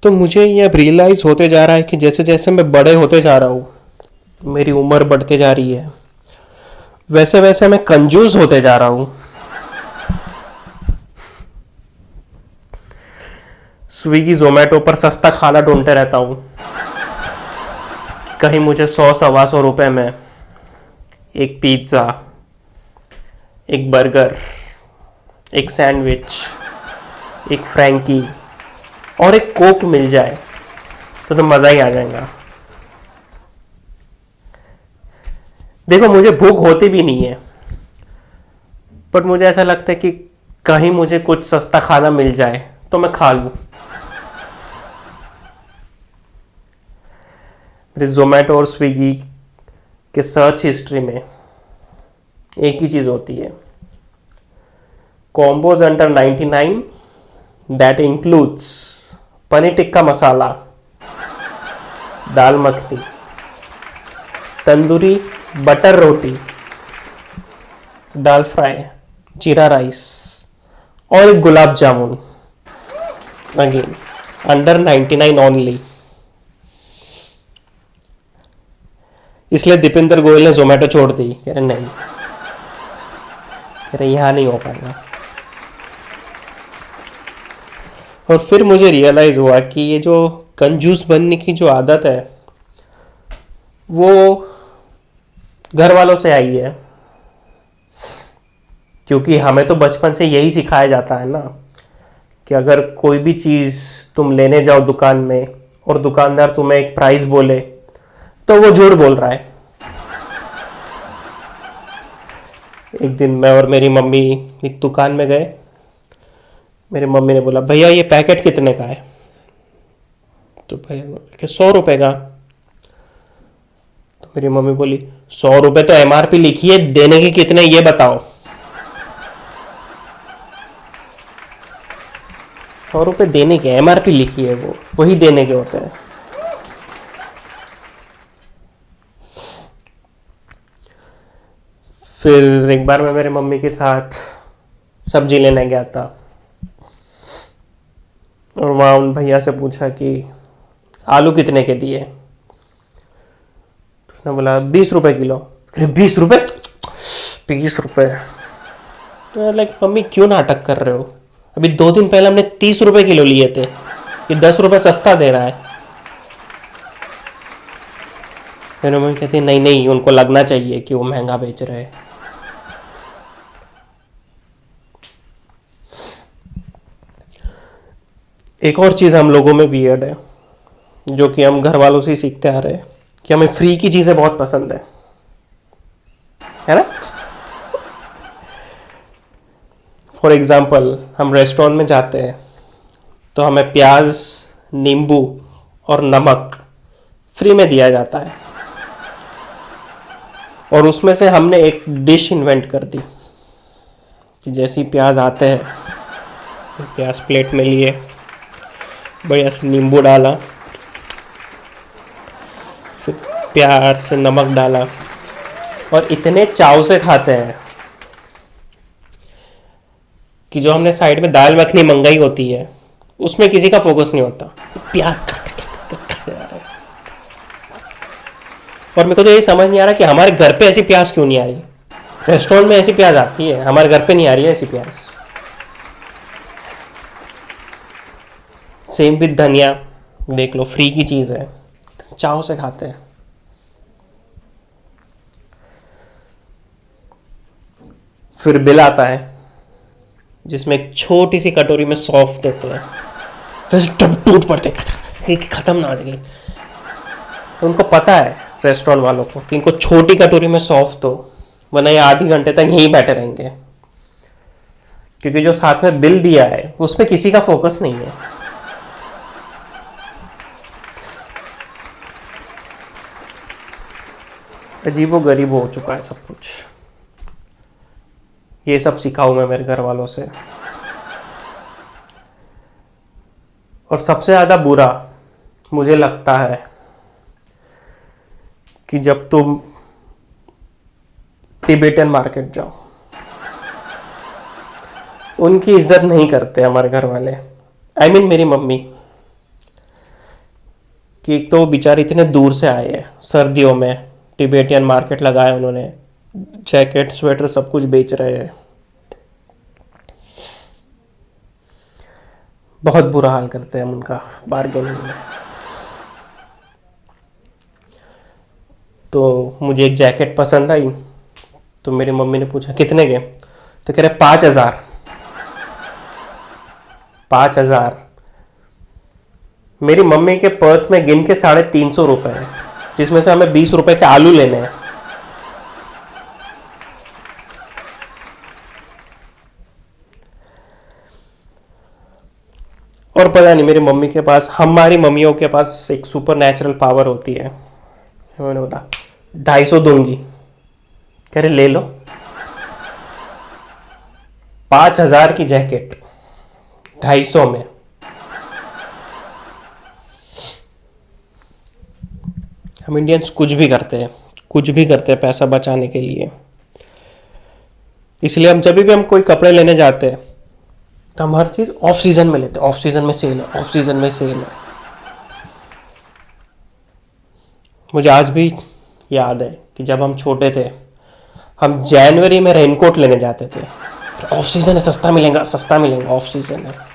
तो मुझे ये अब रियलाइज़ होते जा रहा है कि जैसे जैसे मैं बड़े होते जा रहा हूँ, मेरी उम्र बढ़ते जा रही है, वैसे वैसे मैं कंजूस होते जा रहा हूँ। स्विगी जोमेटो पर सस्ता खाना ढूंढते रहता हूँ कि कहीं मुझे 100 सवा 100 रुपए में एक पिज़्ज़ा, एक बर्गर, एक सैंडविच, एक फ्रैंकी और एक कोक मिल जाए तो मज़ा ही आ जाएगा। देखो, मुझे भूख होती भी नहीं है, बट मुझे ऐसा लगता है कि कहीं मुझे कुछ सस्ता खाना मिल जाए तो मैं खा लूँ। मेरे जोमेटो और स्विगी के सर्च हिस्ट्री में एक ही चीज़ होती है, combos under 99 that includes paneer tikka masala, dal makhani, tandoori butter roti, dal fry, jeera rice और एक gulab jamun. Again under 99 only. इसलिए दीपेंद्र गोयल ने जोमेटो छोड़ दी। कह रहे नहीं, कह रहे यहाँ नहीं हो पाएगा। और फिर मुझे रियलाइज़ हुआ कि ये जो कंजूस बनने की जो आदत है वो घर वालों से आई है, क्योंकि हमें तो बचपन से यही सिखाया जाता है ना कि अगर कोई भी चीज़ तुम लेने जाओ दुकान में और दुकानदार तुम्हें एक प्राइस बोले तो वो झूठ बोल रहा है। एक दिन मैं और मेरी मम्मी एक दुकान में गए। मेरी मम्मी ने बोला, भैया ये पैकेट कितने का है? तो भैया बोले 100 रुपये का। तो मेरी मम्मी बोली, 100 रुपये तो एमआरपी लिखी है, देने के कितने ये बताओ। 100 रुपये देने के, एमआरपी लिखी है, वो वही देने के होते हैं। फिर एक बार मैं मेरे मम्मी के साथ सब्जी लेने गया था और वहाँ उन भैया से पूछा कि आलू कितने के दिए? तो उसने बोला 20 रुपये किलो। अरे 20 रुपये, 20 रुपये। लाइक मम्मी क्यों नाटक कर रहे हो? अभी 2 दिन पहले हमने 30 रुपये किलो लिए थे, ये 10 रुपये सस्ता दे रहा है। मेरी मम्मी कहती है नहीं नहीं, उनको लगना चाहिए कि वो महंगा बेच रहे हैं। एक और चीज़ हम लोगों में वियर्ड है, जो कि हम घर वालों से ही सीखते आ रहे हैं, कि हमें फ्री की चीज़ें बहुत पसंद है ना? फॉर एग्ज़ाम्पल, हम रेस्टोरेंट में जाते हैं तो हमें प्याज, नींबू और नमक फ्री में दिया जाता है, और उसमें से हमने एक डिश इन्वेंट कर दी कि जैसे ही प्याज आते हैं, प्याज प्लेट में लिए, बढ़िया से नींबू डाला, फिर प्यार से नमक डाला, और इतने चाव से खाते हैं कि जो हमने साइड में दाल मखनी मंगाई होती है उसमें किसी का फोकस नहीं होता, प्याज खा जा रहा है। और मेरे को तो ये समझ नहीं आ रहा कि हमारे घर पे ऐसी प्याज क्यों नहीं आ रही। रेस्टोरेंट में ऐसी प्याज आती है, हमारे घर पे नहीं आ रही है ऐसी प्याज। सेम विद धनिया, देख लो, फ्री की चीज़ है, चाव से खाते हैं। फिर बिल आता है जिसमें एक छोटी सी कटोरी में सौंफ देते हैं, फिर टूट पड़ते खत्म ना हो जाएगी। तो उनको पता है रेस्टोरेंट वालों को कि इनको छोटी कटोरी में सौंफ दो, वरना ये आधे घंटे तक यहीं बैठे रहेंगे, क्योंकि जो साथ में बिल दिया है उस पर किसी का फोकस नहीं है। अजीबो गरीब हो चुका है सब कुछ। ये सब सीखा हूँ मैं मेरे घर वालों से। और सबसे ज़्यादा बुरा मुझे लगता है कि जब तुम टिबेटन मार्केट जाओ, उनकी इज्जत नहीं करते हमारे घर वाले। I mean, मेरी मम्मी कि एक तो वो बेचारे इतने दूर से आए हैं सर्दियों में, टिबेटियन मार्केट लगाया उन्होंने, जैकेट स्वेटर सब कुछ बेच रहे हैं, बहुत बुरा हाल करते हैं हम उनका बार्गेनिंग में। तो मुझे एक जैकेट पसंद आई, तो मेरी मम्मी ने पूछा कितने के, तो कह रहे 5,000। 5,000। मेरी मम्मी के पर्स में गिन के 350 रुपये है, जिसमें से हमें 20 रुपए के आलू लेने हैं। और पता नहीं मेरी मम्मी के पास, हमारी मम्मियों के पास एक सुपर नेचुरल पावर होती है। उन्होंने बोला 250 दूंगी, कह रहे ले लो। 5,000 की जैकेट 250 में। हम इंडियंस कुछ भी करते हैं, कुछ भी करते हैं पैसा बचाने के लिए। इसलिए हम जब भी हम कोई कपड़े लेने जाते हैं तो हम हर चीज़ ऑफ सीजन में लेते हैं, ऑफ सीजन में सेल है, ऑफ सीजन में सेल है। मुझे आज भी याद है कि जब हम छोटे थे, हम जनवरी में रेनकोट लेने जाते थे, ऑफ सीजन है, सस्ता मिलेगा, सस्ता मिलेगा, ऑफ सीजन है।